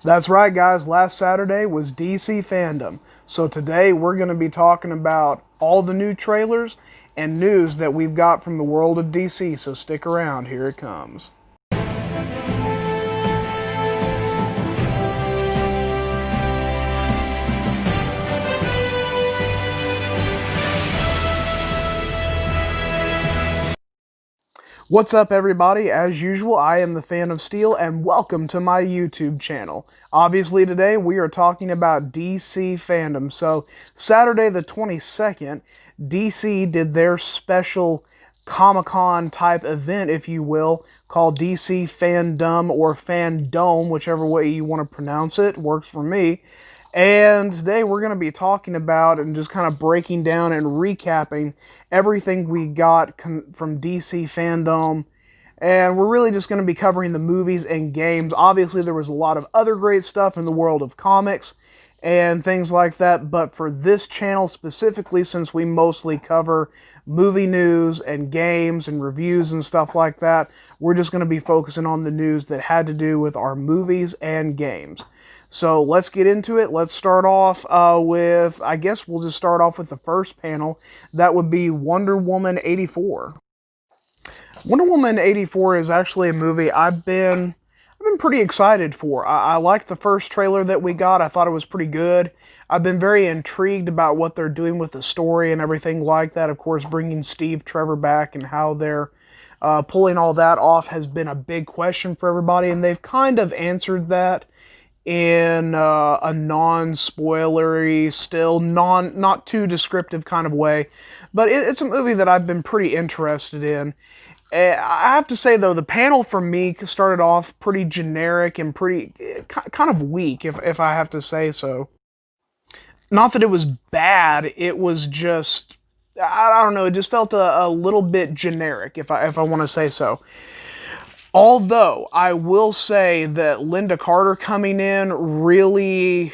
That's right, guys. Last Saturday was DC Fandome. So today we're going to be talking about all the new trailers and news that we've got from the world of DC. So stick around. Here it comes. What's up, everybody? As usual, I am the Fan of Steel, and welcome to my YouTube channel. Obviously, today we are talking about DC Fandome. So, Saturday the 22nd, DC did their special Comic-Con type event, if you will, called DC Fandome or Fandome, whichever way you want to pronounce it. Works for me. And today we're going to be talking about and just kind of breaking down and recapping everything we got from DC Fandome. And we're really just going to be covering the movies and games. Obviously, there was a lot of other great stuff in the world of comics and things like that. But for this channel specifically, since we mostly cover movie news and games and reviews and stuff like that, we're just going to be focusing on the news that had to do with our movies and games. So let's get into it. Let's start off with, I guess we'll just start off with the first panel. That would be Wonder Woman 84. Wonder Woman 84 is actually a movie I've been pretty excited for. I liked the first trailer that we got. I thought it was pretty good. I've been very intrigued about what they're doing with the story and everything like that. Of course, bringing Steve Trevor back and how they're pulling all that off has been a big question for everybody, and they've kind of answered that in a non-spoilery, still not too descriptive kind of way. But it's a movie that I've been pretty interested in. I have to say, though, the panel for me started off pretty generic and pretty kind of weak, if I have to say so. Not that it was bad, it was just, I don't know, it just felt a little bit generic, if I want to say so. Although, I will say that Linda Carter coming in really,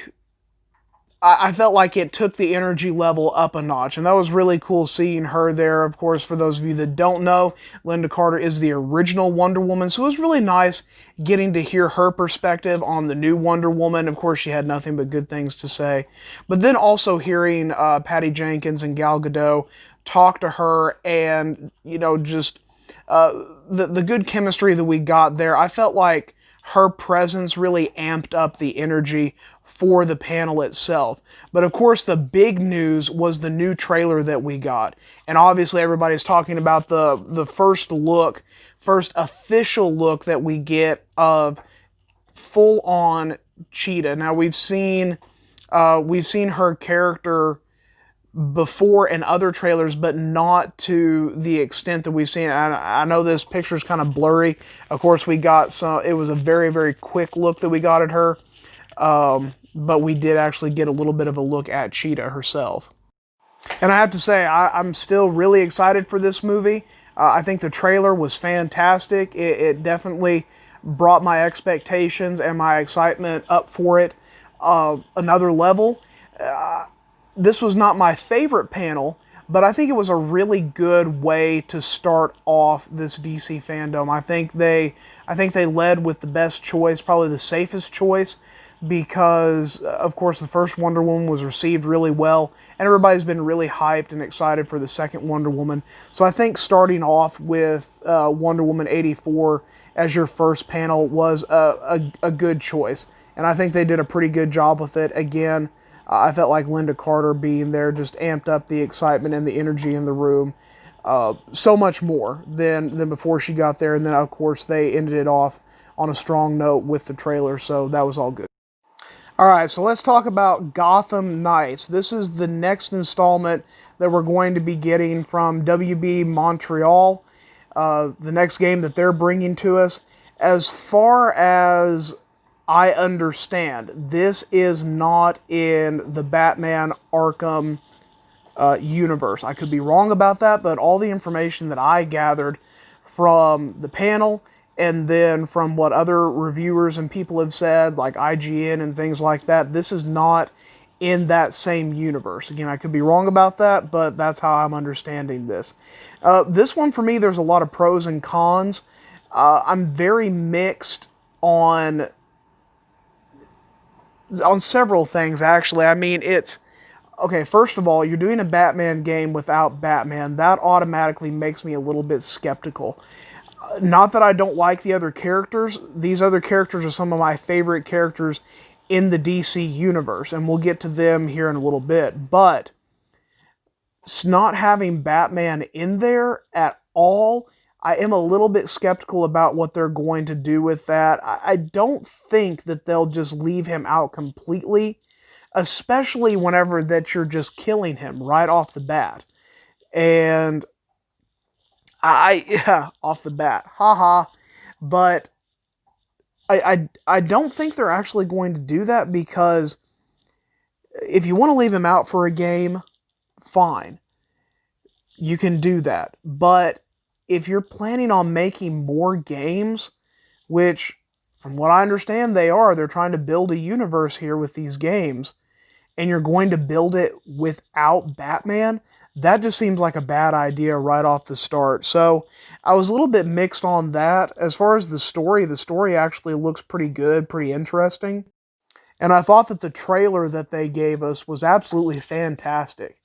I felt like it took the energy level up a notch, and that was really cool seeing her there. Of course, for those of you that don't know, Linda Carter is the original Wonder Woman, so it was really nice getting to hear her perspective on the new Wonder Woman. Of course, she had nothing but good things to say. But then also hearing Patty Jenkins and Gal Gadot talk to her and, you know, just the good chemistry that we got there. I felt like her presence really amped up the energy for the panel itself. But of course, the big news was the new trailer that we got. And obviously everybody's talking about the first official look that we get of full-on Cheetah. Now we've seen her character before in other trailers, but not to the extent that we've seen. I know this picture is kind of blurry. Of course, we got some. It was a very, very quick look that we got at her, but we did actually get a little bit of a look at Cheetah herself. And I have to say, I'm still really excited for this movie. I think the trailer was fantastic. It definitely brought my expectations and my excitement up for it another level. This was not my favorite panel, but I think it was a really good way to start off this DC Fandome. I think they led with the best choice, probably the safest choice, because of course the first Wonder Woman was received really well, and everybody's been really hyped and excited for the second Wonder Woman. So I think starting off with Wonder Woman 84 as your first panel was a good choice, and I think they did a pretty good job with it. Again, I felt like Linda Carter being there just amped up the excitement and the energy in the room so much more than before she got there. And then, of course, they ended it off on a strong note with the trailer, so that was all good. All right, so let's talk about Gotham Nights. This is the next installment that we're going to be getting from WB Montreal, the next game that they're bringing to us. As far as I understand, this is not in the Batman Arkham universe. I could be wrong about that, but all the information that I gathered from the panel and then from what other reviewers and people have said, like IGN and things like that, this is not in that same universe. Again, I could be wrong about that, but that's how I'm understanding this. This one, for me, there's a lot of pros and cons. I'm very mixed on on several things, actually. I mean, it's okay. First of all, you're doing a Batman game without Batman. That automatically makes me a little bit skeptical. Not that I don't like the other characters. These other characters are some of my favorite characters in the DC universe, and we'll get to them here in a little bit. But not having Batman in there at all, I am a little bit skeptical about what they're going to do with that. I don't think that they'll just leave him out completely, especially whenever that you're just killing him right off the bat. And yeah, off the bat, haha. But I don't think they're actually going to do that, because if you want to leave him out for a game, fine. You can do that. But if you're planning on making more games, which from what I understand they're trying to build a universe here with these games, and you're going to build it without Batman, that just seems like a bad idea right off the start. So I was a little bit mixed on that. As far as the story actually looks pretty good, pretty interesting. And I thought that the trailer that they gave us was absolutely fantastic.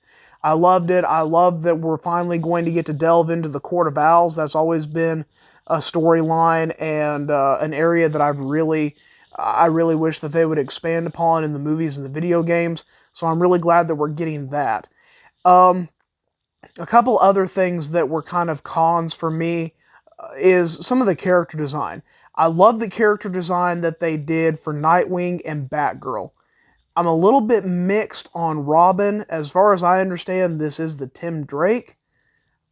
I loved it. I love that we're finally going to get to delve into the Court of Owls. That's always been a storyline and an area that I really wish that they would expand upon in the movies and the video games. So I'm really glad that we're getting that. A couple other things that were kind of cons for me is some of the character design. I love the character design that they did for Nightwing and Batgirl. I'm a little bit mixed on Robin. As far as I understand, this is the Tim Drake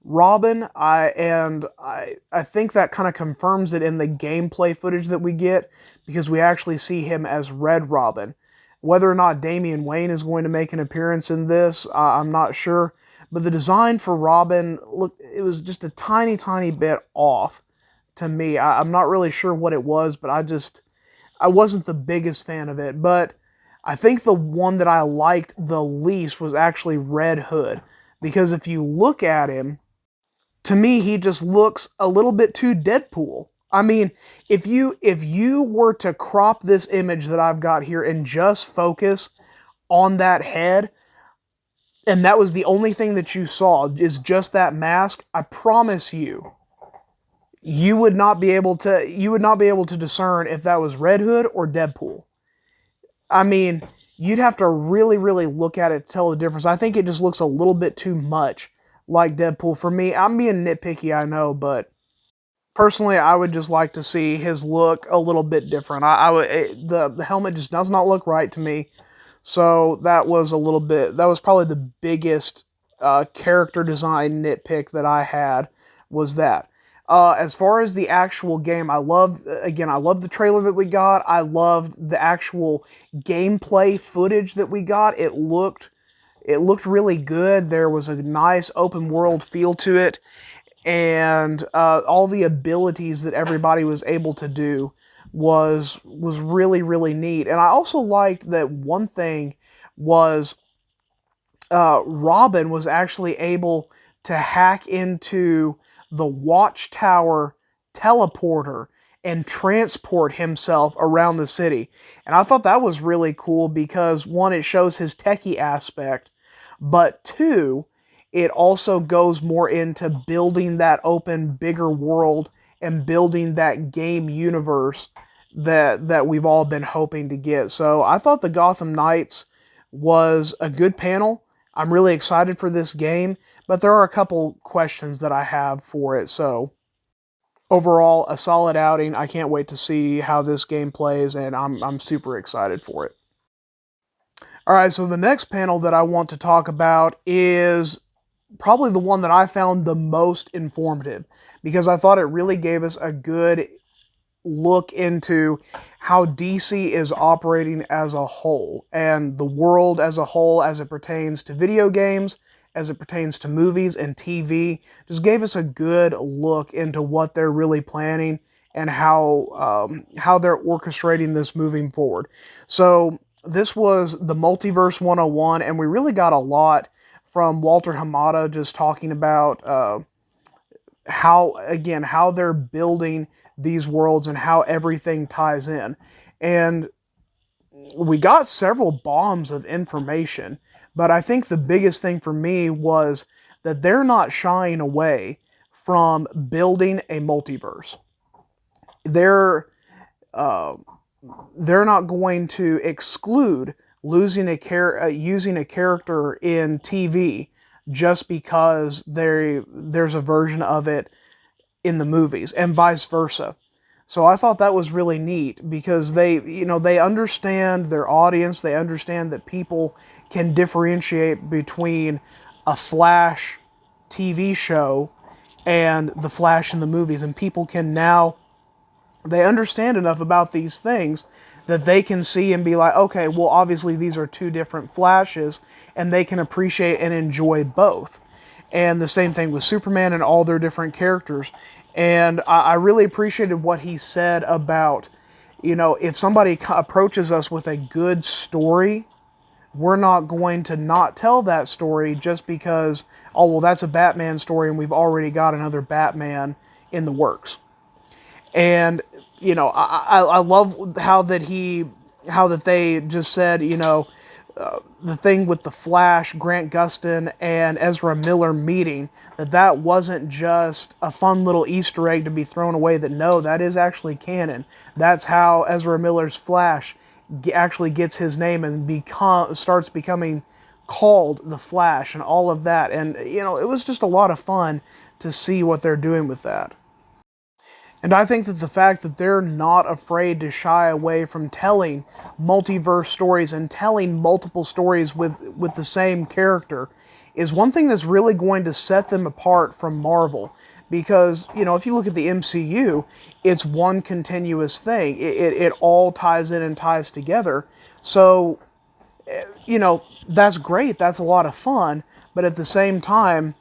Robin. I think that kind of confirms it in the gameplay footage that we get, because we actually see him as Red Robin. Whether or not Damian Wayne is going to make an appearance in this, I'm not sure. But the design for Robin, look, it was just a tiny, tiny bit off to me. I'm not really sure what it was, but I wasn't the biggest fan of it. But I think the one that I liked the least was actually Red Hood. Because if you look at him, to me, he just looks a little bit too Deadpool. I mean, if you were to crop this image that I've got here and just focus on that head, and that was the only thing that you saw, is just that mask, I promise you would not be able to discern if that was Red Hood or Deadpool. I mean, you'd have to really, really look at it to tell the difference. I think it just looks a little bit too much like Deadpool for me. I'm being nitpicky, I know, but personally, I would just like to see his look a little bit different. The helmet just does not look right to me. So that was probably the biggest character design nitpick that I had, was that. As far as the actual game, I love the trailer that we got. I loved the actual gameplay footage that we got. It looked really good. There was a nice open world feel to it, and all the abilities that everybody was able to do was really, really neat. And I also liked that one thing was Robin was actually able to hack into the Watchtower teleporter and transport himself around the city. And I thought that was really cool because, one, it shows his techie aspect, but two, it also goes more into building that open, bigger world and building that game universe that we've all been hoping to get. So I thought the Gotham Nights was a good panel. I'm really excited for this game, but there are a couple questions that I have for it. So overall, a solid outing. I can't wait to see how this game plays, and I'm super excited for it. Alright, so the next panel that I want to talk about is probably the one that I found the most informative, because I thought it really gave us a good look into how DC is operating as a whole, and the world as a whole, as it pertains to video games, as it pertains to movies and TV. Just gave us a good look into what they're really planning and how they're orchestrating this moving forward. So this was the Multiverse 101, and we really got a lot from Walter Hamada, just talking about how they're building these worlds and how everything ties in. And we got several bombs of information, but I think the biggest thing for me was that they're not shying away from building a multiverse. They're uh, they're not going to exclude using a character in TV just because there's a version of it in the movies, and vice versa. So I thought that was really neat because they understand their audience. They understand that people can differentiate between a Flash TV show and the Flash in the movies, and people can now, they understand enough about these things that they can see and be like, okay, well, obviously these are two different Flashes, and they can appreciate and enjoy both. And the same thing with Superman and all their different characters. And I really appreciated what he said about, if somebody approaches us with a good story, we're not going to not tell that story just because, oh, well, that's a Batman story and we've already got another Batman in the works. And, I love how that they just said, the thing with the Flash, Grant Gustin, and Ezra Miller meeting, that wasn't just a fun little Easter egg to be thrown away, that no, that is actually canon. That's how Ezra Miller's Flash actually gets his name and starts becoming called the Flash and all of that. And, it was just a lot of fun to see what they're doing with that. And I think that the fact that they're not afraid to shy away from telling multiverse stories and telling multiple stories with the same character is one thing that's really going to set them apart from Marvel. Because, if you look at the MCU, it's one continuous thing. It all ties in and ties together. So, that's great. That's a lot of fun. But at the same time,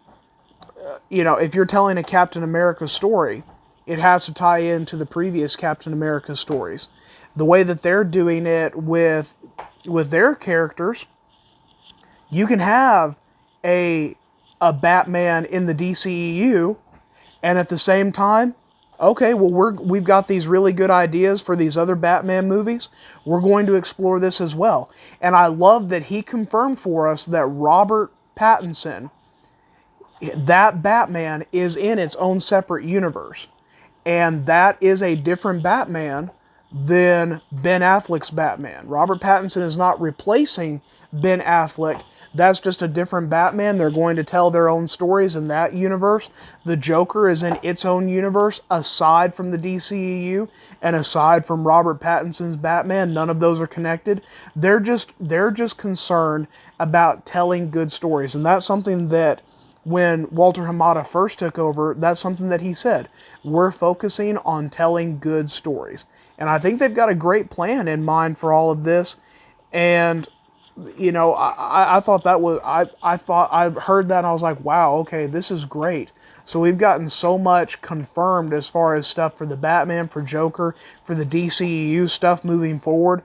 if you're telling a Captain America story, it has to tie into the previous Captain America stories. The way that they're doing it with their characters, you can have a Batman in the DCEU, and at the same time, okay, well, we've got these really good ideas for these other Batman movies. We're going to explore this as well. And I love that he confirmed for us that Robert Pattinson, that Batman, is in its own separate universe. And that is a different Batman than Ben Affleck's Batman. Robert Pattinson is not replacing Ben Affleck. That's just a different Batman. They're going to tell their own stories in that universe. The Joker is in its own universe, aside from the DCEU, and aside from Robert Pattinson's Batman. None of those are connected. They're just concerned about telling good stories. And that's something that, when Walter Hamada first took over, that's something that he said. We're focusing on telling good stories. And I think they've got a great plan in mind for all of this. And, I thought that was, I heard that and I was like, wow, okay, this is great. So we've gotten so much confirmed as far as stuff for the Batman, for Joker, for the DCEU stuff moving forward.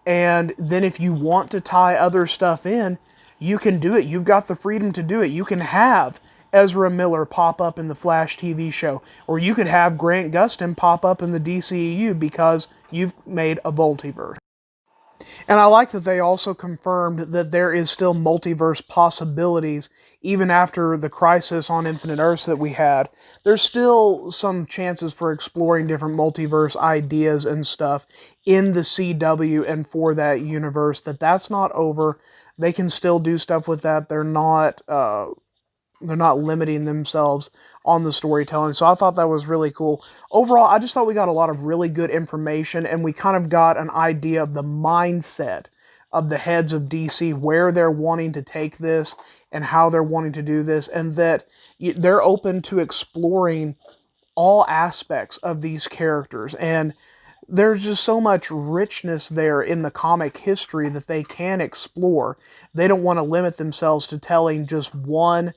And then if you want to tie other stuff in, you can do it. You've got the freedom to do it. You can have Ezra Miller pop up in the Flash TV show, or you could have Grant Gustin pop up in the DCEU because you've made a multiverse. And I like that they also confirmed that there is still multiverse possibilities even after the crisis on Infinite Earths that we had. There's still some chances for exploring different multiverse ideas and stuff in the CW and for that universe. That's not over. They can still do stuff with that. They're not limiting themselves on the storytelling. So I thought that was really cool. Overall, I just thought we got a lot of really good information, and we kind of got an idea of the mindset of the heads of DC, where they're wanting to take this and how they're wanting to do this, and that they're open to exploring all aspects of these characters. And there's just so much richness there in the comic history that they can explore. They don't want to limit themselves to telling just one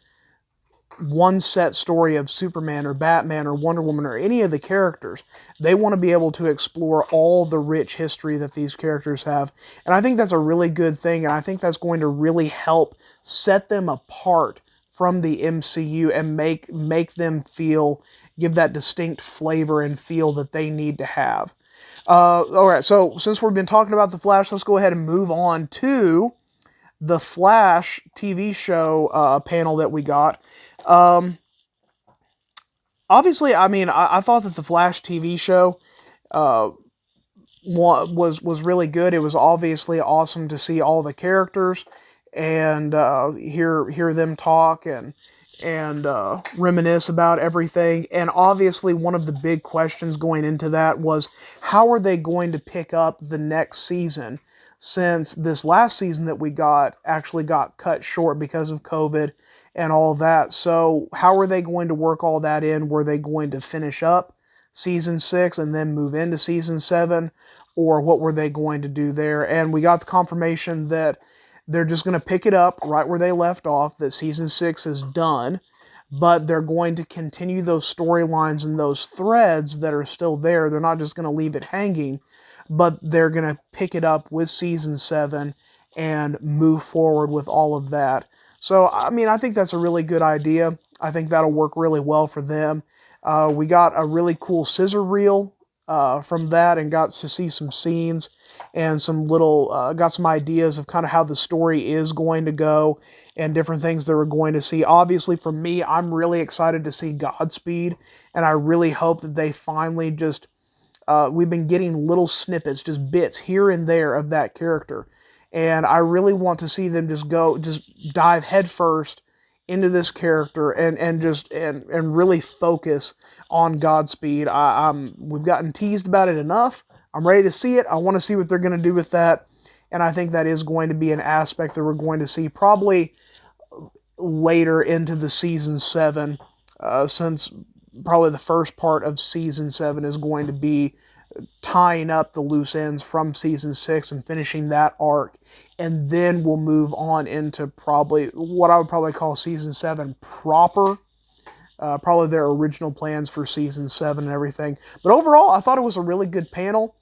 set story of Superman or Batman or Wonder Woman or any of the characters. They want to be able to explore all the rich history that these characters have. And I think that's a really good thing, and I think that's going to really help set them apart from the MCU and make them give that distinct flavor and feel that they need to have. All right, so since we've been talking about The Flash, let's go ahead and move on to the Flash TV show panel that we got. Um, Obviously, I mean, I thought that the Flash TV show uh, was really good. It was obviously awesome to see all the characters and hear them talk and reminisce about everything. And obviously, one of the big questions going into that was how are they going to pick up the next season? Since this last season that we got actually got cut short because of COVID and all that. So, how are they going to work all that in? Were they going to finish up season 6 and then move into season 7? Or what were they going to do there? And we got the confirmation that they're just going to pick it up right where they left off, that season 6 is done, but they're going to continue those storylines and those threads that are still there. They're not just going to leave it hanging, but they're going to pick it up with season 7 and move forward with all of that. So, I mean, I think that's a really good idea. I think that'll work really well for them. We got a really cool scissor reel from that and got to see some scenes and some little, got some ideas of kind of how the story is going to go and different things that we're going to see. Obviously, for me, I'm really excited to see Godspeed, and I really hope that they finally just, we've been getting little snippets, just bits here and there of that character. And I really want to see them just dive headfirst into this character and really focus on Godspeed. We've gotten teased about it enough. I'm ready to see it. I want to see what they're going to do with that. And I think that is going to be an aspect that we're going to see probably later into the season 7, since probably the first part of season 7 is going to be tying up the loose ends from season 6 and finishing that arc. And then we'll move on into probably what I would probably call season 7 proper. Probably their original plans for season 7 and everything. But overall, I thought it was a really good panel.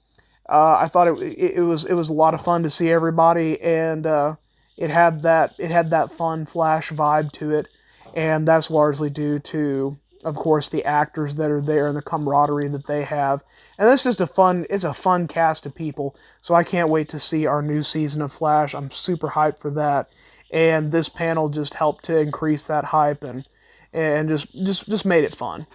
I thought it was a lot of fun to see everybody, and it had that fun Flash vibe to it, and that's largely due to, of course, the actors that are there and the camaraderie that they have. And that's just it's a fun cast of people. So I can't wait to see our new season of Flash. I'm super hyped for that. And this panel just helped to increase that hype and just made it fun.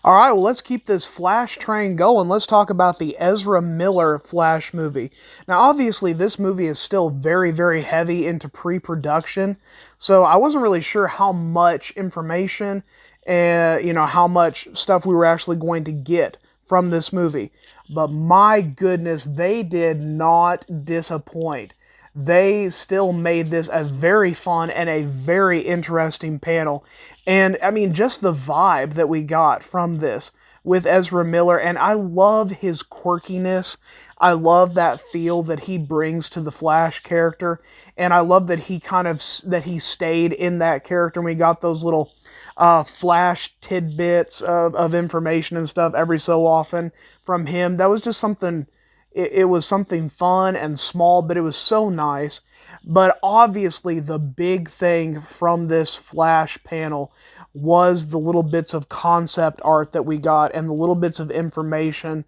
All right, well, let's keep this Flash train going. Let's talk about the Ezra Miller Flash movie. Now, obviously, this movie is still very, very heavy into pre-production, so I wasn't really sure how much information and, how much stuff we were actually going to get from this movie. But my goodness, they did not disappoint. They still made this a very fun and a very interesting panel. And, I mean, just the vibe that we got from this with Ezra Miller, and I love his quirkiness. I love that feel that he brings to the Flash character, and I love that he stayed in that character, and we got those little Flash tidbits of information and stuff every so often from him. That was just something... It was something fun and small, but it was so nice. But obviously, the big thing from this Flash panel was the little bits of concept art that we got and the little bits of information,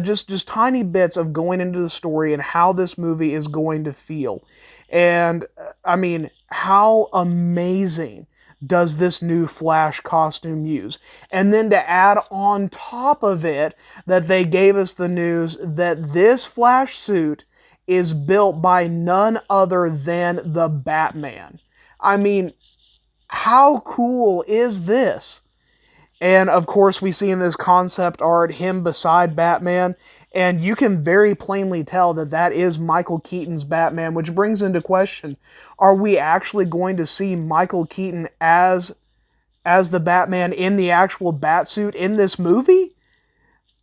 just tiny bits of going into the story and how this movie is going to feel. And, I mean, how amazing does this new Flash costume use? And then to add on top of it that they gave us the news that this Flash suit is built by none other than the Batman. I mean, how cool is this? And of course, we see in this concept art him beside Batman, and you can very plainly tell that that is Michael Keaton's Batman, which brings into question, are we actually going to see Michael Keaton as the Batman in the actual Batsuit in this movie?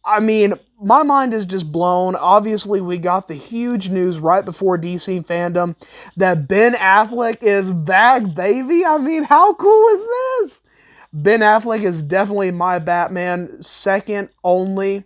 I mean, my mind is just blown. Obviously, we got the huge news right before DC Fandome that Ben Affleck is back, baby. I mean, how cool is this? Ben Affleck is definitely my Batman, second only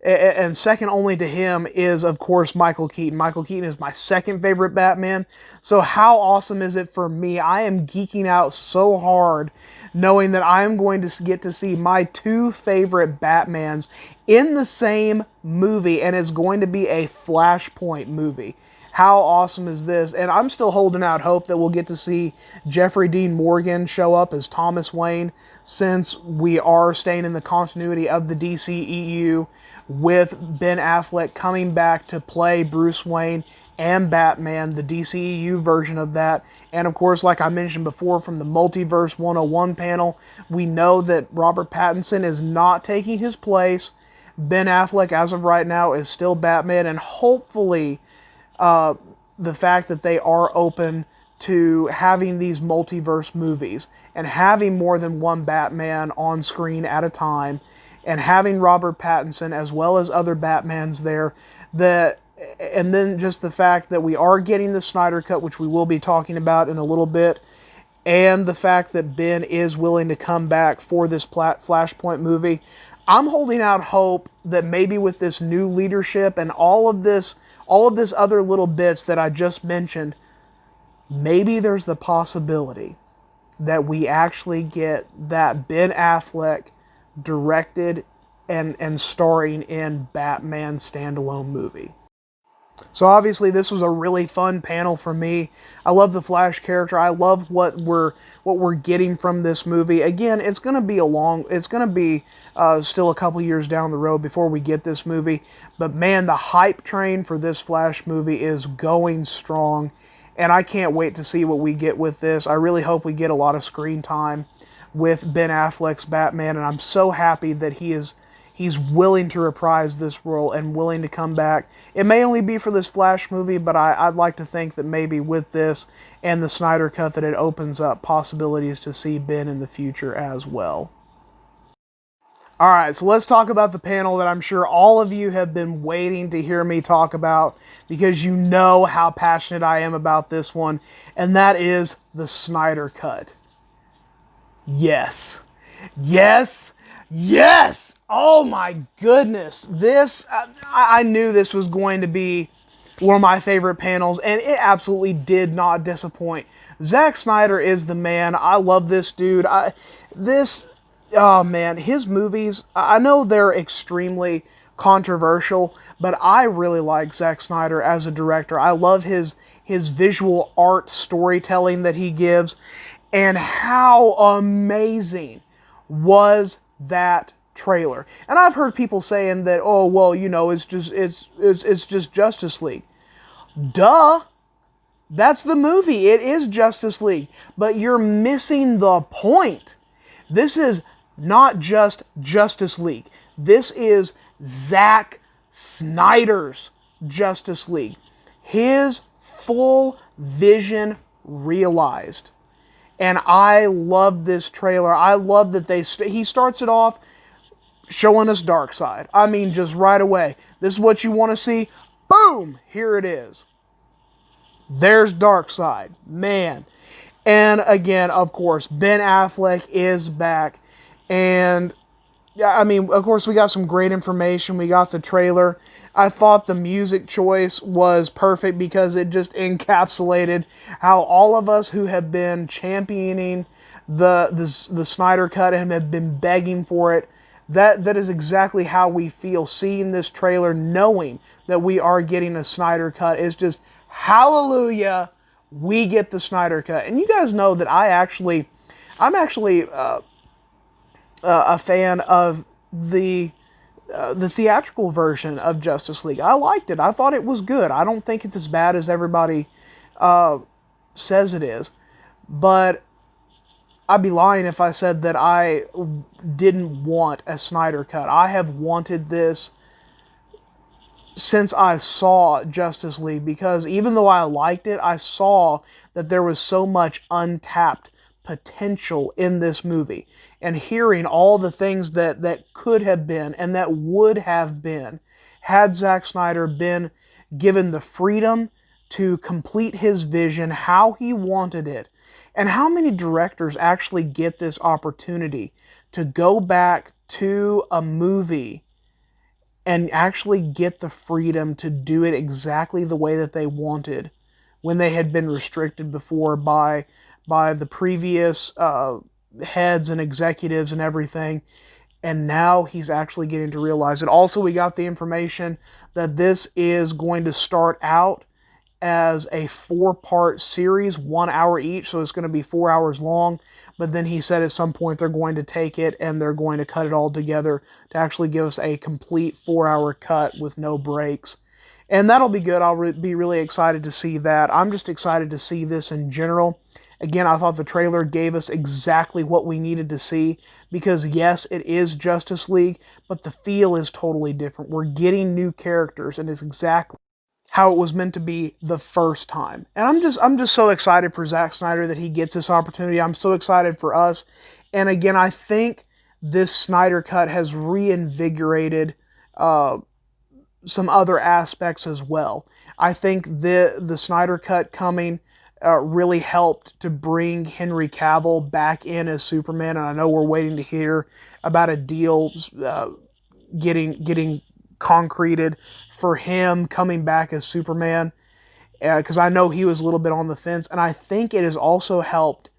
and second only to him is, of course, Michael Keaton. Michael Keaton is my second favorite Batman. So how awesome is it for me? I am geeking out so hard knowing that I am going to get to see my two favorite Batmans in the same movie, and it's going to be a Flashpoint movie. How awesome is this? And I'm still holding out hope that we'll get to see Jeffrey Dean Morgan show up as Thomas Wayne, since we are staying in the continuity of the DCEU with Ben Affleck coming back to play Bruce Wayne and Batman, the DCEU version of that. And of course, like I mentioned before from the Multiverse 101 panel, we know that Robert Pattinson is not taking his place. Ben Affleck, as of right now, is still Batman, and hopefully the fact that they are open to having these multiverse movies and having more than one Batman on screen at a time, and having Robert Pattinson as well as other Batmans there, and then just the fact that we are getting the Snyder Cut, which we will be talking about in a little bit, and the fact that Ben is willing to come back for this Flashpoint movie. I'm holding out hope that maybe with this new leadership and all of this other little bits that I just mentioned, maybe there's the possibility that we actually get that Ben Affleck directed and starring in Batman standalone movie. So obviously this was a really fun panel for me. I love the Flash character. I love what we're getting from this movie. Again, it's going to be still a couple years down the road before we get this movie. But man, the hype train for this Flash movie is going strong, and I can't wait to see what we get with this. I really hope we get a lot of screen time with Ben Affleck's Batman, and I'm so happy that he's willing to reprise this role and willing to come back. It may only be for this Flash movie, but I'd like to think that maybe with this and the Snyder Cut that it opens up possibilities to see Ben in the future as well. Alright, so let's talk about the panel that I'm sure all of you have been waiting to hear me talk about, because you know how passionate I am about this one, and that is the Snyder Cut. Yes. Yes. Yes! Oh my goodness. This, I knew this was going to be one of my favorite panels, and it absolutely did not disappoint. Zack Snyder is the man. I love this dude. Oh man, his movies, I know they're extremely controversial, but I really like Zack Snyder as a director. I love his visual art storytelling that he gives, and how amazing was that trailer. And I've heard people saying that, oh well, you know, it's just Justice League. Duh. That's the movie. It is Justice League. But you're missing the point. This is not just Justice League. This is Zack Snyder's Justice League. His full vision realized. And I love this trailer. I love that he starts it off showing us Darkseid. I mean, just right away. This is what you want to see. Boom! Here it is. There's Darkseid. Man. And again, of course, Ben Affleck is back. And, yeah, I mean, of course, we got some great information. We got the trailer. I thought the music choice was perfect because it just encapsulated how all of us who have been championing the Snyder Cut and have been begging for it, that is exactly how we feel seeing this trailer, knowing that we are getting a Snyder Cut. Is just hallelujah, we get the Snyder Cut. And you guys know that I'm actually a fan of the theatrical version of Justice League. I liked it. I thought it was good. I don't think it's as bad as everybody says it is. But I'd be lying if I said that I didn't want a Snyder Cut. I have wanted this since I saw Justice League, because even though I liked it, I saw that there was so much untapped potential in this movie. And hearing all the things that could have been and that would have been had Zack Snyder been given the freedom to complete his vision how he wanted it. And how many directors actually get this opportunity to go back to a movie and actually get the freedom to do it exactly the way that they wanted when they had been restricted before by the previous heads and executives and everything. And now he's actually getting to realize it. Also, we got the information that this is going to start out as a 4-part series, 1 hour each, so it's going to be 4 hours long. But then he said at some point they're going to take it and they're going to cut it all together to actually give us a complete 4-hour cut with no breaks. And that'll be good. I'll be really excited to see that. I'm just excited to see this in general. Again, I thought the trailer gave us exactly what we needed to see, because yes, it is Justice League, but the feel is totally different. We're getting new characters, and it's exactly how it was meant to be the first time. And I'm just so excited for Zack Snyder that he gets this opportunity. I'm so excited for us. And again, I think this Snyder Cut has reinvigorated some other aspects as well. I think the Snyder Cut coming really helped to bring Henry Cavill back in as Superman, and I know we're waiting to hear about a deal getting concreted for him coming back as Superman, because I know he was a little bit on the fence, and I think it has also helped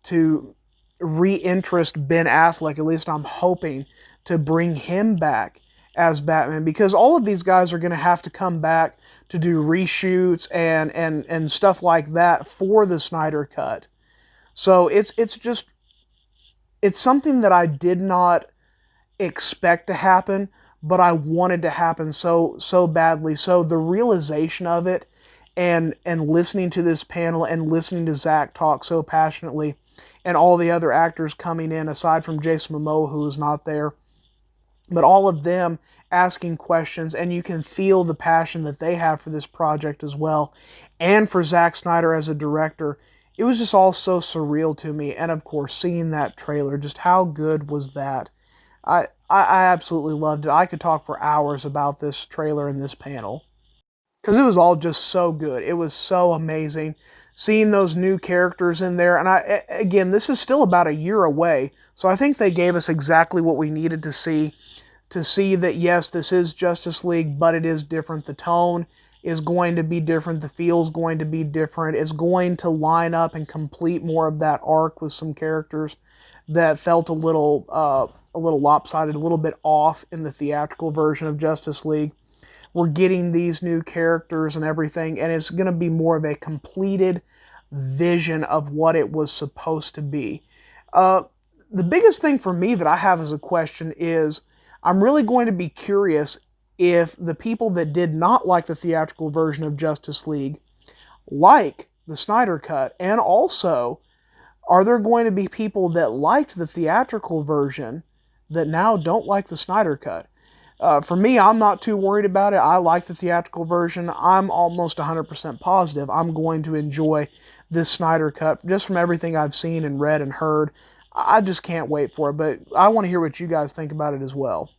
to re-interest Ben Affleck. At least I'm hoping to bring him back as Batman, because all of these guys are going to have to come back to do reshoots and stuff like that for the Snyder Cut. So it's something that I did not expect to happen, but I wanted to happen so badly. So the realization of it, and listening to this panel and listening to Zack talk so passionately, and all the other actors coming in aside from Jason Momoa, who was not there, but all of them asking questions, and you can feel the passion that they have for this project as well, and for Zack Snyder as a director. It was just all so surreal to me, and of course, seeing that trailer, just how good was that? I absolutely loved it. I could talk for hours about this trailer and this panel, because it was all just so good. It was so amazing. Seeing those new characters in there, and again, this is still about a year away, so I think they gave us exactly what we needed to see that, yes, this is Justice League, but it is different. The tone is going to be different. The feel is going to be different. It's going to line up and complete more of that arc with some characters that felt a little lopsided, a little bit off in the theatrical version of Justice League. We're getting these new characters and everything, and it's going to be more of a completed vision of what it was supposed to be. The biggest thing for me that I have as a question is, I'm really going to be curious if the people that did not like the theatrical version of Justice League like the Snyder Cut, and also, are there going to be people that liked the theatrical version that now don't like the Snyder Cut? For me, I'm not too worried about it. I like the theatrical version. I'm almost 100% positive I'm going to enjoy this Snyder Cut, just from everything I've seen and read and heard. I just can't wait for it, but I want to hear what you guys think about it as well.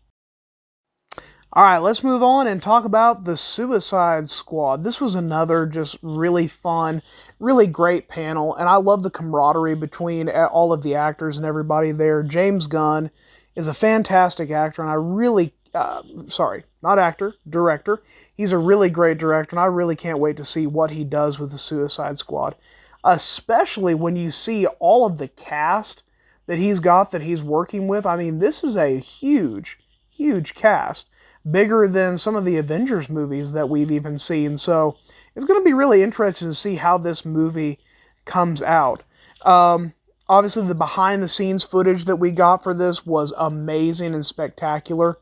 Alright, let's move on and talk about the Suicide Squad. This was another just really fun, really great panel, and I love the camaraderie between all of the actors and everybody there. James Gunn is a fantastic actor, and I really, not actor, director. He's a really great director, and I really can't wait to see what he does with the Suicide Squad, especially when you see all of the cast that he's got that he's working with. I mean, this is a huge, huge cast. Bigger than some of the Avengers movies that we've even seen. So it's going to be really interesting to see how this movie comes out. Obviously, the behind-the-scenes footage that we got for this was amazing and spectacular.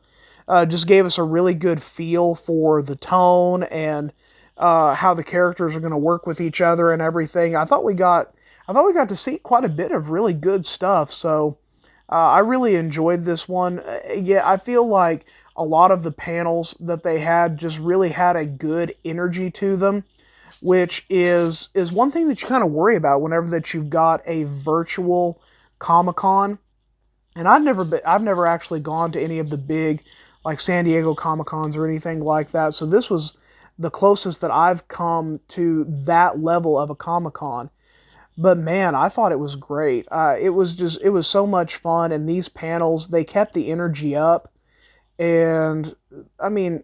Just gave us a really good feel for the tone and how the characters are going to work with each other and everything. I thought we got to see quite a bit of really good stuff. So I really enjoyed this one. Yeah, I feel like a lot of the panels that they had just really had a good energy to them, which is one thing that you kind of worry about whenever that you've got a virtual Comic-Con. And I've never actually gone to any of the big, like, San Diego Comic-Cons or anything like that. So this was the closest that I've come to that level of a Comic-Con. But man, I thought it was great. It was so much fun, and these panels, they kept the energy up. And I mean,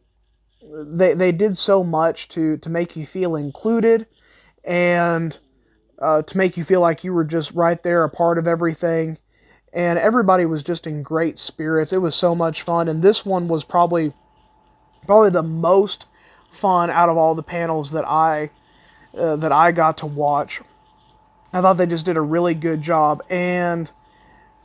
they did so much to make you feel included, and to make you feel like you were just right there, a part of everything. And everybody was just in great spirits. It was so much fun, and this one was probably the most fun out of all the panels that I got to watch. I thought they just did a really good job. And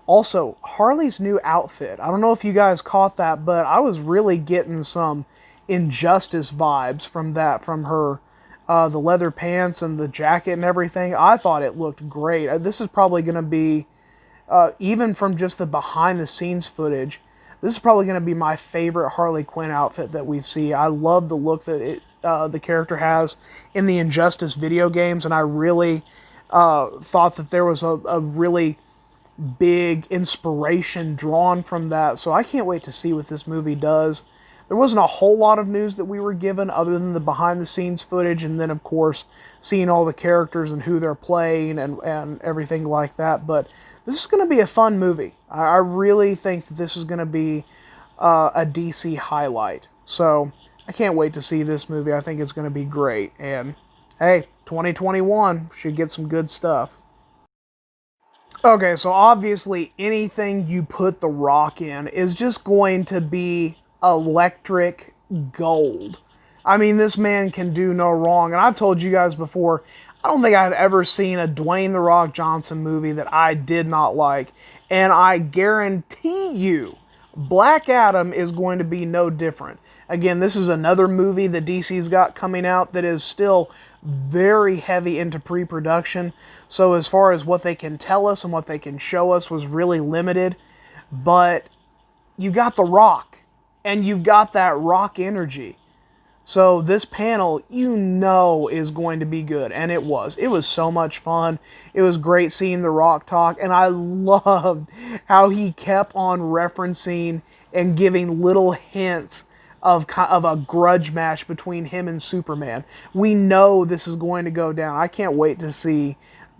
also, Harley's new outfit. I don't know if you guys caught that, but I was really getting some Injustice vibes from that, from her. The leather pants and the jacket and everything. I thought it looked great. This is probably going to be, even from just the behind the scenes footage, this is probably going to be my favorite Harley Quinn outfit that we've seen. I love the look that the character has in the Injustice video games, and I really thought that there was a really big inspiration drawn from that. So I can't wait to see what this movie does. There wasn't a whole lot of news that we were given other than the behind the scenes footage, and then of course seeing all the characters and who they're playing and everything like that. But this is going to be a fun movie. I really think that this is going to be a DC highlight. So I can't wait to see this movie. I think it's going to be great. And hey, 2021 should get some good stuff. Okay, so obviously anything you put The Rock in is just going to be electric gold. I mean, this man can do no wrong. And I've told you guys before, I don't think I've ever seen a Dwayne "The Rock" Johnson movie that I did not like. And I guarantee you, Black Adam is going to be no different. Again, this is another movie that DC's got coming out that is still very heavy into pre-production. So as far as what they can tell us and what they can show us was really limited. But you got The Rock, and you've got that Rock energy. So this panel, you know, is going to be good. And it was. It was so much fun. It was great seeing The Rock talk. And I loved how he kept on referencing and giving little hints of a grudge match between him and Superman. We know this is going to go down. I can't wait to see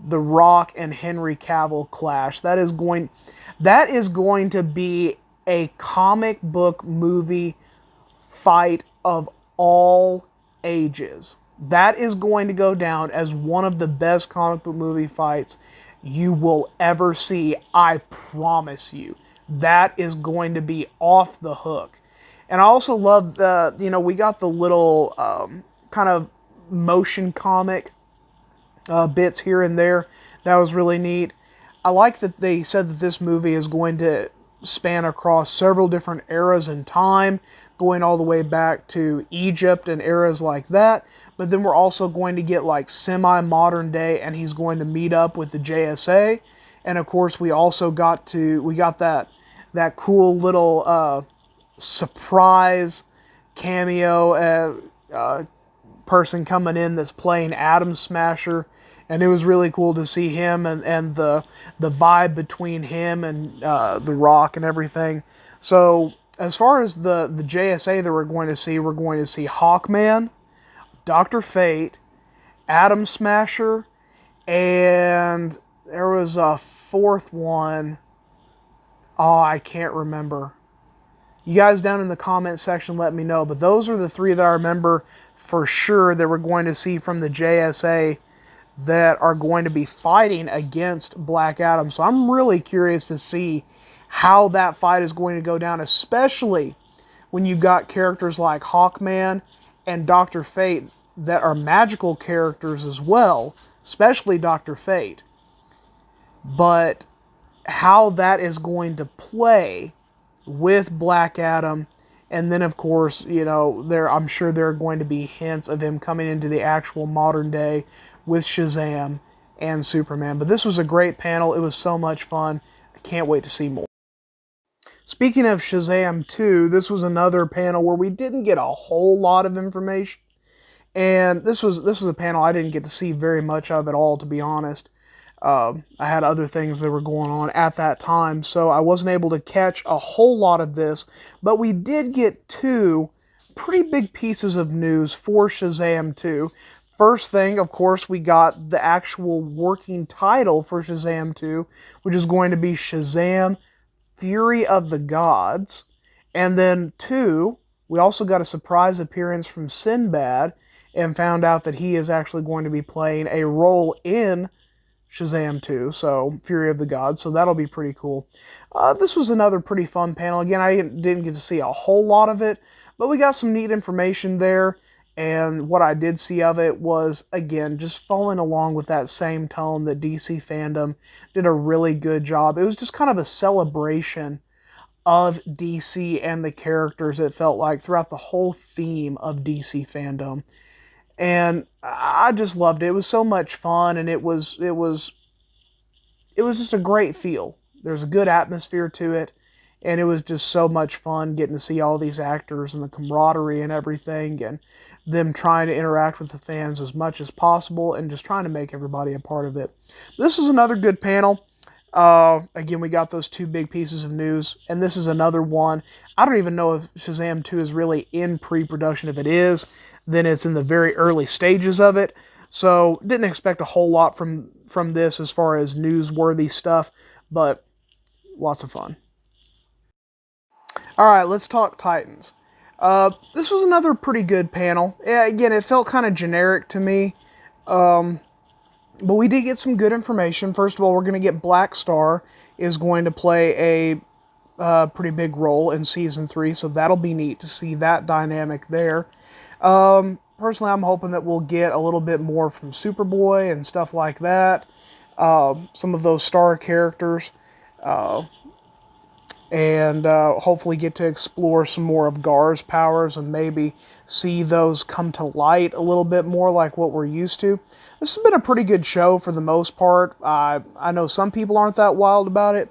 The Rock and Henry Cavill clash. That is going to be a comic book movie fight of all ages. That is going to go down as one of the best comic book movie fights you will ever see. I promise you. That is going to be off the hook. And I also love we got the little kind of motion comic bits here and there. That was really neat. I like that they said that this movie is going to span across several different eras in time, going all the way back to Egypt and eras like that. But then we're also going to get like semi-modern day, and he's going to meet up with the JSA. And of course, we got that cool little surprise cameo person coming in that's playing Atom Smasher. And it was really cool to see him and the vibe between him and The Rock and everything. So as far as the JSA that we're going to see Hawkman, Dr. Fate, Atom Smasher, and there was a fourth one. Oh, I can't remember. You guys down in the comment section let me know. But those are the three that I remember for sure that we're going to see from the JSA that are going to be fighting against Black Adam. So I'm really curious to see how that fight is going to go down, especially when you've got characters like Hawkman and Dr. Fate that are magical characters as well, especially Dr. Fate. But how that is going to play with Black Adam, and then of course, I'm sure there are going to be hints of him coming into the actual modern day with Shazam and Superman. But this was a great panel. It was so much fun. I can't wait to see more. Speaking of Shazam II, this was another panel where we didn't get a whole lot of information. And this was a panel I didn't get to see very much of at all, to be honest. I had other things that were going on at that time, so I wasn't able to catch a whole lot of this. But we did get two pretty big pieces of news for Shazam 2. First thing, of course, we got the actual working title for Shazam 2, which is going to be Shazam: Fury of the Gods. And then 2, we also got a surprise appearance from Sinbad and found out that he is actually going to be playing a role in Shazam II, so Fury of the Gods, so that'll be pretty cool. This was another pretty fun panel. Again, I didn't get to see a whole lot of it, but we got some neat information there, and what I did see of it was, again, just following along with that same tone that DC Fandome did a really good job. It was just kind of a celebration of DC and the characters, it felt like, throughout the whole theme of DC Fandome. And I just loved it. It was so much fun, and it was just a great feel. There's a good atmosphere to it, and it was just so much fun getting to see all these actors and the camaraderie and everything, and them trying to interact with the fans as much as possible, and just trying to make everybody a part of it. This is another good panel. Again, we got those 2 big pieces of news, and this is another one. I don't even know if Shazam 2 is really in pre-production. If it is, then it's in the very early stages of it. So didn't expect a whole lot from this as far as newsworthy stuff, but lots of fun. Alright, let's talk Titans. This was another pretty good panel. Yeah, again, it felt kind of generic to me. But we did get some good information. First of all, we're going to get Black Star is going to play a pretty big role in Season 3, so that'll be neat to see that dynamic there. Personally, I'm hoping that we'll get a little bit more from Superboy and stuff like that. Some of those star characters. And hopefully get to explore some more of Gar's powers and maybe see those come to light a little bit more like what we're used to. This has been a pretty good show for the most part. I know some people aren't that wild about it.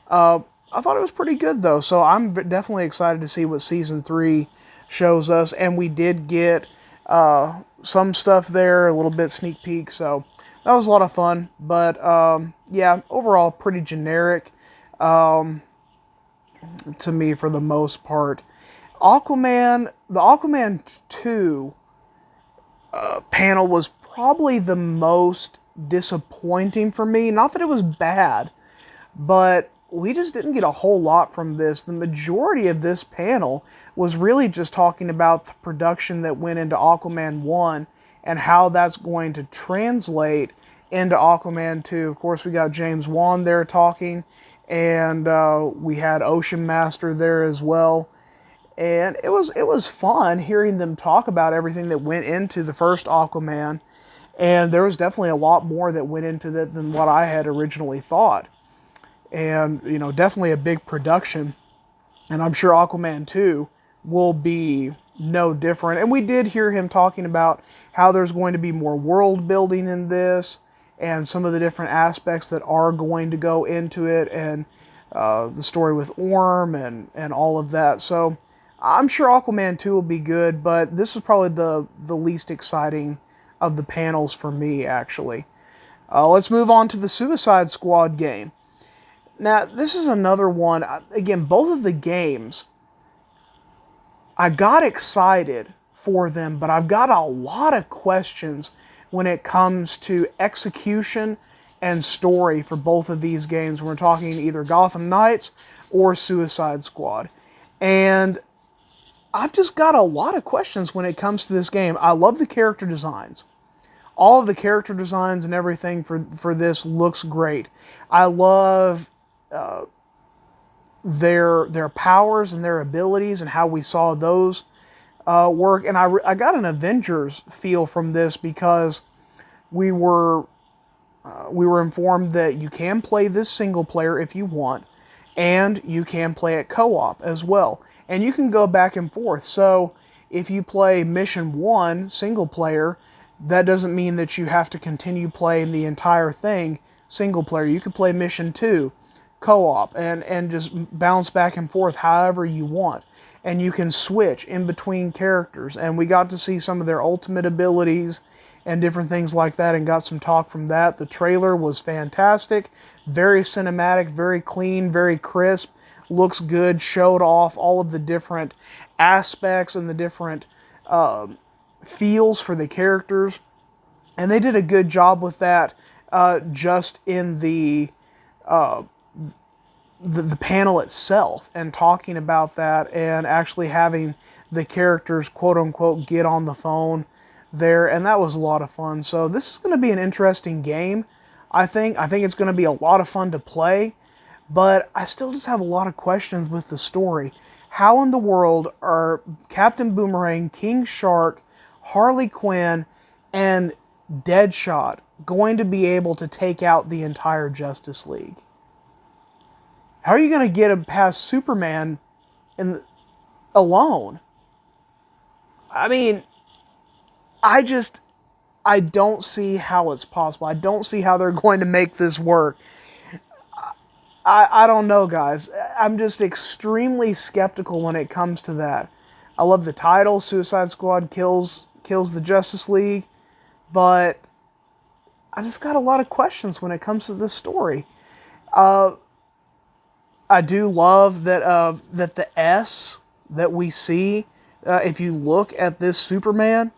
I thought it was pretty good though, so I'm definitely excited to see what Season 3 shows us. And we did get some stuff there, a little bit sneak peek, so that was a lot of fun. But yeah, overall pretty generic to me for the most part. The Aquaman 2 panel was probably the most disappointing for me. Not that it was bad, but we just didn't get a whole lot from this. The majority of this panel was really just talking about the production that went into Aquaman 1 and how that's going to translate into Aquaman 2. Of course, we got James Wan there talking, and we had Ocean Master there as well. And it was fun hearing them talk about everything that went into the first Aquaman. And there was definitely a lot more that went into that than what I had originally thought. And, you know, definitely a big production. And I'm sure Aquaman 2 will be no different. And we did hear him talking about how there's going to be more world building in this, and some of the different aspects that are going to go into it, and the story with Orm and all of that. So I'm sure Aquaman 2 will be good, but this is probably the least exciting of the panels for me, actually. Let's move on to the Suicide Squad game. Now, this is another one. Again, both of the games, I got excited for them, but I've got a lot of questions when it comes to execution and story for both of these games. We're talking either Gotham Nights or Suicide Squad. And I've just got a lot of questions when it comes to this game. I love the character designs. All of the character designs and everything for this looks great. I love their powers and their abilities and how we saw those work. And I got an Avengers feel from this because we were informed that you can play this single player if you want, and you can play it co-op as well. And you can go back and forth. So if you play Mission 1 single player, that doesn't mean that you have to continue playing the entire thing single player. You can play Mission 2 co-op and just bounce back and forth however you want. And you can switch in between characters. And we got to see some of their ultimate abilities and different things like that, and got some talk from that. The trailer was fantastic. Very cinematic, very clean, very crisp. Looks good, showed off all of the different aspects and the different feels for the characters. And they did a good job with that just in the the panel itself and talking about that and actually having the characters quote unquote get on the phone there, and that was a lot of fun. So this is going to be an interesting game. I think it's going to be a lot of fun to play, but I still just have a lot of questions with the story. How in the world are Captain Boomerang, King Shark, Harley Quinn, and Deadshot going to be able to take out the entire Justice League? How are you going to get him past Superman alone? I mean, I don't see how it's possible. I don't see how they're going to make this work. I don't know, guys. I'm just extremely skeptical when it comes to that. I love the title, Suicide Squad kills the Justice League, but I just got a lot of questions when it comes to this story. I do love that that the S that we see, if you look at this Superman,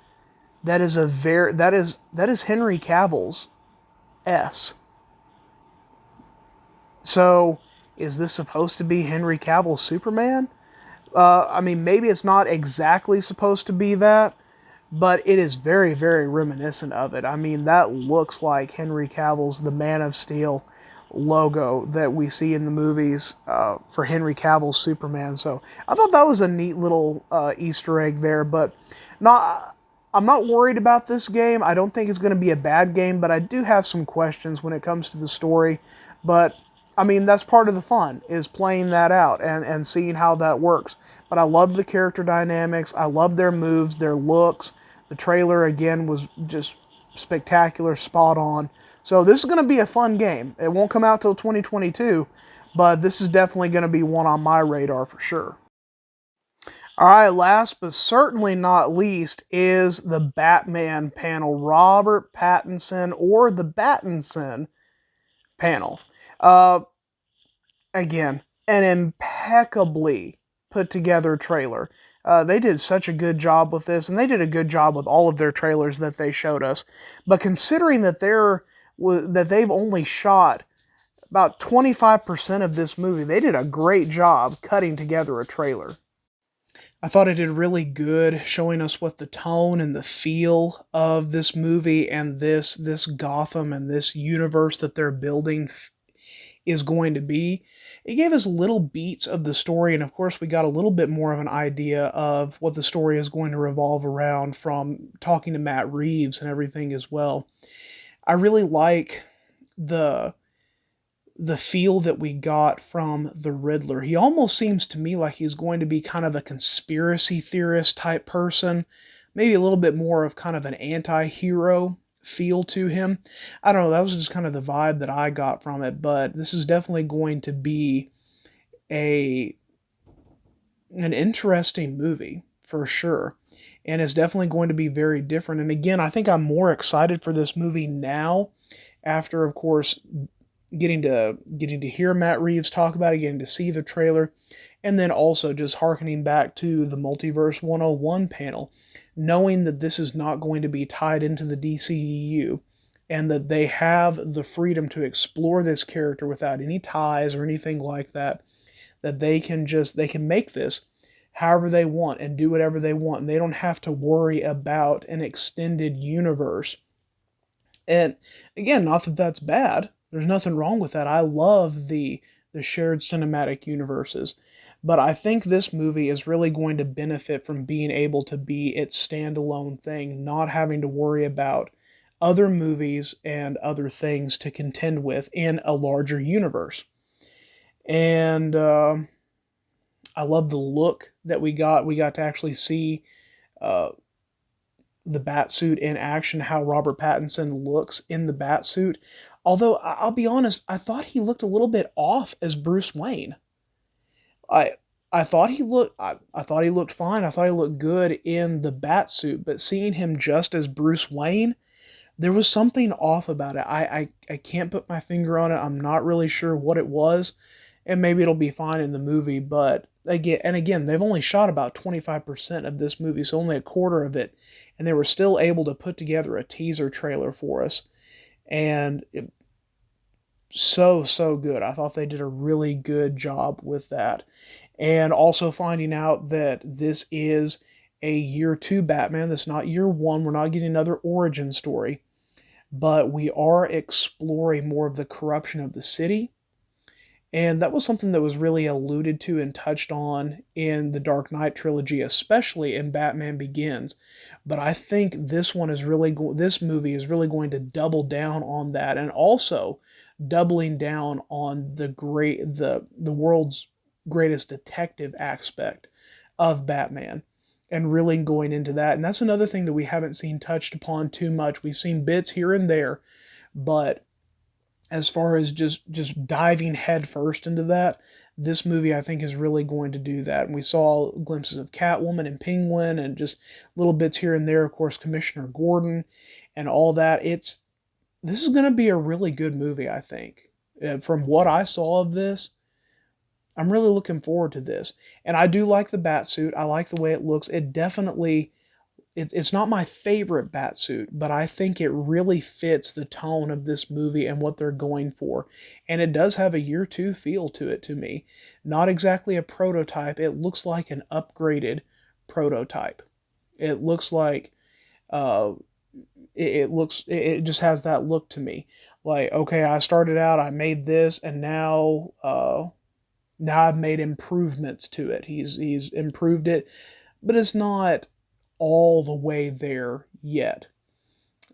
that is Henry Cavill's S. So, is this supposed to be Henry Cavill's Superman? I mean, maybe it's not exactly supposed to be that, but it is very, very reminiscent of it. I mean, that looks like Henry Cavill's The Man of Steel logo that we see in the movies for Henry Cavill's Superman. So, I thought that was a neat little Easter egg there, but I'm not worried about this game. I don't think it's going to be a bad game, but I do have some questions when it comes to the story. But I mean, that's part of the fun, is playing that out and seeing how that works. But I love the character dynamics. I love their moves, their looks. The trailer, again, was just spectacular, spot on. So this is going to be a fun game. It won't come out till 2022, but this is definitely going to be one on my radar for sure. Alright, last but certainly not least is the Batman panel. Robert Pattinson, or the Battinson panel. Again, an impeccably put together trailer. They did such a good job with this, and they did a good job with all of their trailers that they showed us. But considering that they've only shot about 25% of this movie, they did a great job cutting together a trailer. I thought it did really good showing us what the tone and the feel of this movie and this Gotham and this universe that they're building is going to be. It gave us little beats of the story, and of course we got a little bit more of an idea of what the story is going to revolve around from talking to Matt Reeves and everything as well. I really like the feel that we got from the Riddler. He almost seems to me like he's going to be kind of a conspiracy theorist type person, maybe a little bit more of kind of an anti-hero feel to him. I don't know, that was just kind of the vibe that I got from it, but this is definitely going to be an interesting movie for sure, and it's definitely going to be very different. And again, I think I'm more excited for this movie now, after of course getting to hear Matt Reeves talk about it, getting to see the trailer, and then also just hearkening back to the Multiverse 101 panel, knowing that this is not going to be tied into the DCEU, and that they have the freedom to explore this character without any ties or anything like that, that they can make this however they want and do whatever they want, and they don't have to worry about an extended universe. And again, not that that's bad. There's nothing wrong with that. I love the shared cinematic universes. But I think this movie is really going to benefit from being able to be its standalone thing, not having to worry about other movies and other things to contend with in a larger universe. And I love the look that we got. We got to actually see the Batsuit in action, how Robert Pattinson looks in the Batsuit. Although, I'll be honest, I thought he looked a little bit off as Bruce Wayne. I thought he looked fine. I thought he looked good in the Batsuit, but seeing him just as Bruce Wayne, there was something off about it. I can't put my finger on it. I'm not really sure what it was, and maybe it'll be fine in the movie, but again, they've only shot about 25% of this movie, so only a quarter of it, and they were still able to put together a teaser trailer for us. And so good. I thought they did a really good job with that. And also finding out that this is a year two Batman, that's not year one. We're not getting another origin story, but we are exploring more of the corruption of the city. And that was something that was really alluded to and touched on in the Dark Knight trilogy, especially in Batman Begins. But I think this one is really this movie is really going to double down on that, and also doubling down on the world's greatest detective aspect of Batman, and really going into that. And that's another thing that we haven't seen touched upon too much. We've seen bits here and there, but as far as just diving headfirst into that, this movie I think is really going to do that. And we saw glimpses of Catwoman and Penguin and just little bits here and there, of course, Commissioner Gordon and all that. This is going to be a really good movie, I think. From what I saw of this, I'm really looking forward to this. And I do like the Batsuit. I like the way it looks. It definitely, it's not my favorite Batsuit, but I think it really fits the tone of this movie and what they're going for. And it does have a year two feel to it to me. Not exactly a prototype. It looks like an upgraded prototype. It looks like, it just has that look to me. Like, okay, I started out, I made this, and now I've made improvements to it. He's improved it, but it's not all the way there yet.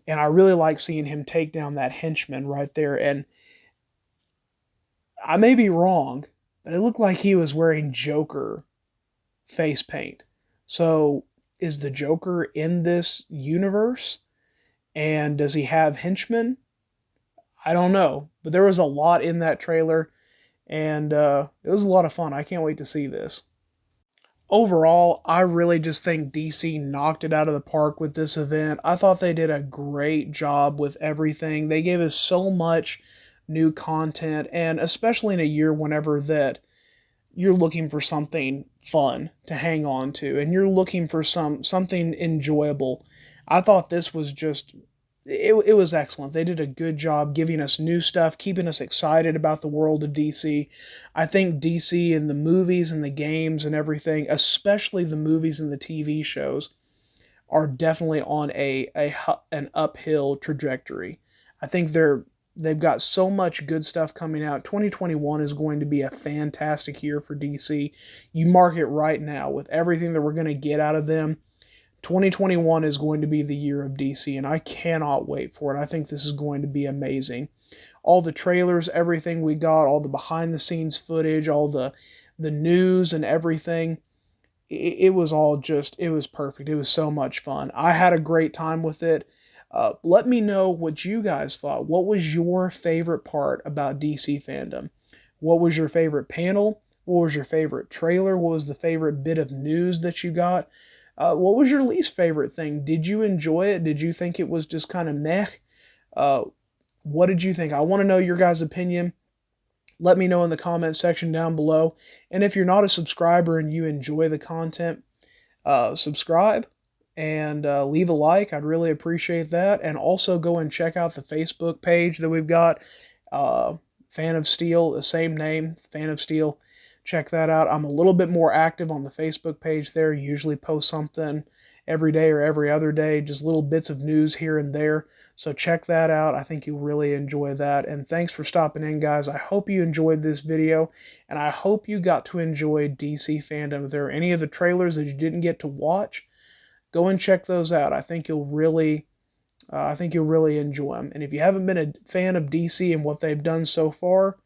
And I really like seeing him take down that henchman right there. And I may be wrong, but it looked like he was wearing Joker face paint. So is the Joker in this universe? And does he have henchmen? I don't know. But there was a lot in that trailer, and it was a lot of fun. I can't wait to see this. Overall, I really just think DC knocked it out of the park with this event. I thought they did a great job with everything. They gave us so much new content, and especially in a year whenever that you're looking for something fun to hang on to, and you're looking for something enjoyable. I thought this was just it was excellent. They did a good job giving us new stuff, keeping us excited about the world of DC. I think DC and the movies and the games and everything, especially the movies and the TV shows, are definitely on an uphill trajectory. I think they've got so much good stuff coming out. 2021 is going to be a fantastic year for DC. You mark it right now with everything that we're going to get out of them. 2021 is going to be the year of DC, and I cannot wait for it. I think this is going to be amazing. All the trailers, everything we got, all the behind-the-scenes footage, all the news and everything, it was all just, it was perfect. It was so much fun. I had a great time with it. Let me know what you guys thought. What was your favorite part about DC Fandome? What was your favorite panel? What was your favorite trailer? What was the favorite bit of news that you got? What was your least favorite thing? Did you enjoy it? Did you think it was just kind of meh? What did you think? I want to know your guys' opinion. Let me know in the comment section down below. And if you're not a subscriber and you enjoy the content, subscribe and leave a like. I'd really appreciate that. And also go and check out the Facebook page that we've got. Fan of Steel, the same name, Fan of Steel. Check that out. I'm a little bit more active on the Facebook page there. Usually post something every day or every other day, just little bits of news here and there. So check that out. I think you'll really enjoy that. And thanks for stopping in, guys. I hope you enjoyed this video, and I hope you got to enjoy DC Fandome. If there are any of the trailers that you didn't get to watch, go and check those out. I think you'll really enjoy them. And if you haven't been a fan of DC and what they've done so far,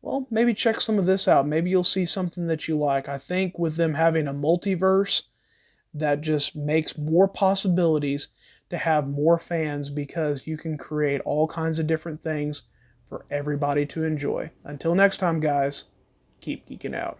well, maybe check some of this out. Maybe you'll see something that you like. I think with them having a multiverse, that just makes more possibilities to have more fans, because you can create all kinds of different things for everybody to enjoy. Until next time, guys, keep geeking out.